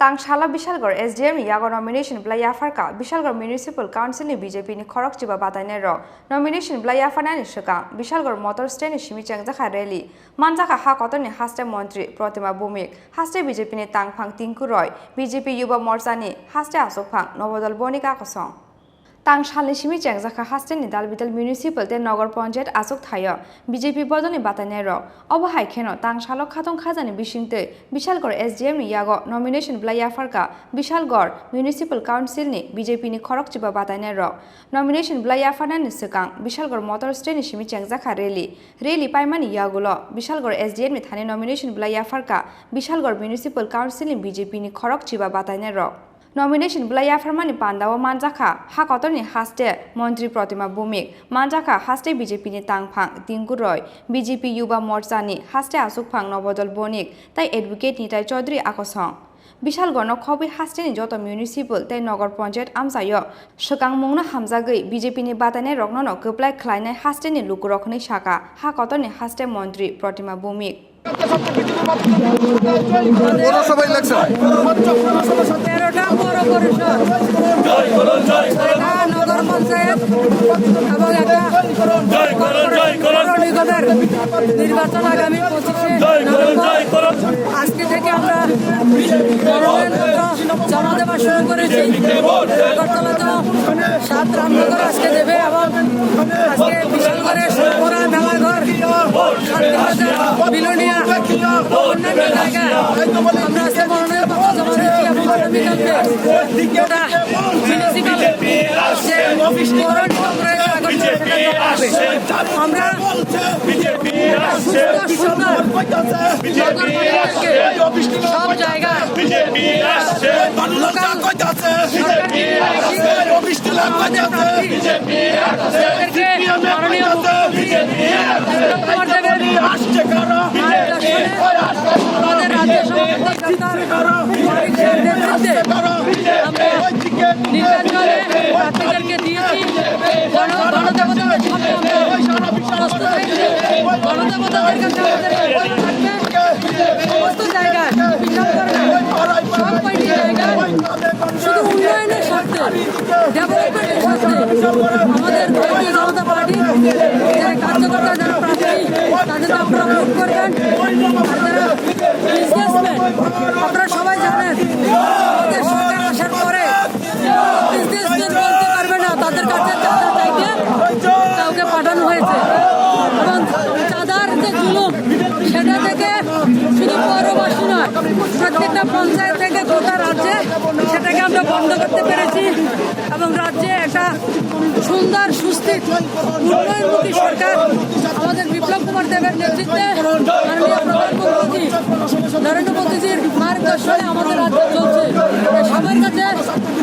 Tangsalo Bishalgarh SDM Yago nomination Bwlai Yapharkha Bishalgarh Municipal Council ni BJP ni Khorokchiba Batainairok nomination Bwlai Yapharkha ni Khorang Bishalgarh motor stand ni Shimichang Jakha rally Manjaka ha kotor ni haste Montri Protima Bumik haste BJP ni Tangphang Tinku Roy BJP Yuba Morcha ni haste Asokphang Nobodol Bonika Kosong Tangsalo Shimichang Jakha haste ni Dalbital Municipal te Nagar Panchayat Asok Thaya BJP bodoni Batainairok Obo Haikeno Tangsalo Khatong Khajani Bishingte Bishalgarh SDM ni Yago nomination Bwlai Yapharkha Bishalgarh Municipal Council ni BJP ni Khorokchiba Batainairok nomination Bwlai Yapharkha ni Khorang Bishalgarh motor stand ni Shimichang Jakha rally paimani Yagulo Bishalgarh SDM ni thani nomination Bwlai Yapharkha Bishalgarh Municipal Council ni BJP ni Khorokchiba Batainairok nomination Bwlai Yapharkha ni Pandawa Manjaka ha kotor ni haste Montri Protima Bumik Manjaka haste BJP ni Tangphang Tinku Roy BJP Yuba Morcha ni haste Asokphang Nobodol Bonik tai advocate ni tai Chaudhary Akosong Bishalgarh no khobi haste ni joto municipal tai Nagar Panchayat amsayo Khorang mungna hamjagoi BJP ni Batainairok no koplai khlainai haste ni lukurokni shaka ha kotor ni haste Montri Protima Bumik পৌরসভা election 13টা পৌর পরিষদ নগর পঞ্চায়েত এবং একটা নিগমের নির্বাচন আগামী 25 আজকে থেকে আমরা জমা দেওয়া শুরু করেছি বর্তমানে 7 রামনগর আজকে দেবে এবং আজকে বিশালগড়ের সোমপুরা মেলাঘর বিলোনিয়া অন্যান্য জায়গায় আমরা আজকে মনোনয়ন পত্র জমা দিচ্ছি এবং আমরা সব জায়গায় আমাদের রাজ্য নির্বাচনে প্রার্থীদেরকে দিয়েছি গণদেবতাদের সমস্ত জায়গায় সব কয়টি জায়গায় শুধু উন্নয়নের স্বার্থে ডেভেলপমেন্টের স্বার্থে আমাদের ভারতীয় জনতা পার্টি যে কার্যকর্তা যারা প্রার্থী তাদের আপনারা ভোট করবেন যারা বিজনেসম্যান আপনারা সবাই জানেন আমাদের সরকার আসার পরে বিজনেসম্যান বলতে পারবে না তাদের কাছে চাঁদা চাইতে কাউকে পাঠানো হয়েছে এবং চাঁদার যে জুলুম সেটা থেকে শুধু পৌরবাসী নয় প্রত্যেকটা পঞ্চায়েত থেকে গোটা রাজ্যে সেটাকে আমরা বন্ধ করতে পেরেছি এবং রাজ্যে একটা সুন্দর সুস্থির উন্নয়নমুখী সরকার আমাদের বিপ্লব কুমার দেবের নেতৃত্বে মাননীয় প্রধানমন্ত্রী নরেন্দ্র মোদীজির মার্গদর্শনে আমাদের রাজ্যে চলছে সবার কাছে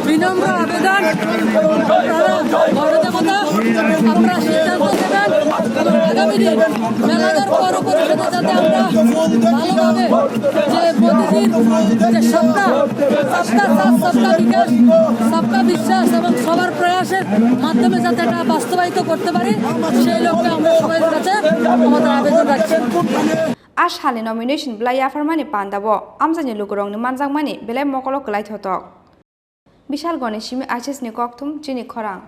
বিনম্র আবেদন গণদেবতা আপনারা সিদ্ধান্ত দেবেন এবং আগামী দিন মেলাঘর পৌর পরিষদে যাতে আমরা ভালোভাবে যে মোদীজির যে সবকা সাথ সবকা বিকাশ সবকা বিশ্বাস এবং সবার প্রয়াসের মাধ্যমে যাতে এটা বাস্তবায়িত করতে পারি সেই লক্ষ্যে আমরা সবাই কাছে আমাদের আবেদন রাখছি Ashali nomination Bwlai Yapharkha ni Pandabo amjani lukurong ni manjangmani belai mokolo klai thotok Bishalgarh ni Shimi HS ni Kokthum Chini Khorang